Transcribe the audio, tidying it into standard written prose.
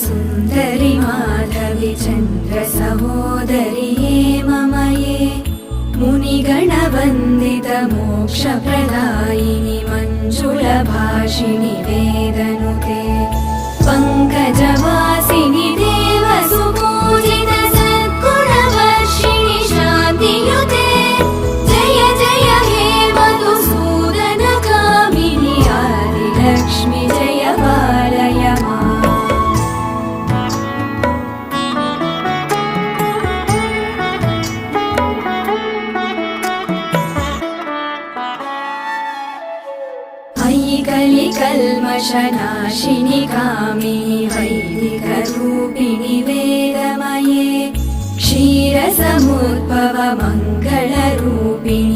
सुन्दरि माधवि चन्द्र सहोदरि हेममये मुनिगणवन्दित मोक्षप्रदायिनि मञ्जुलभाषिणि वेदनुते पङ्कजवासिनि देवसुपूजित सद्गुणवर्षिणि शान्तियुते जय जय हे मधुसूदन कामिनि आदिलक्ष्मि जय पालय माम्। कलिकल्मषनाशिनि कामिनि वैदिकरूपिणि वेदमये क्षीरसमुद्भव मङ्गलरूपिणि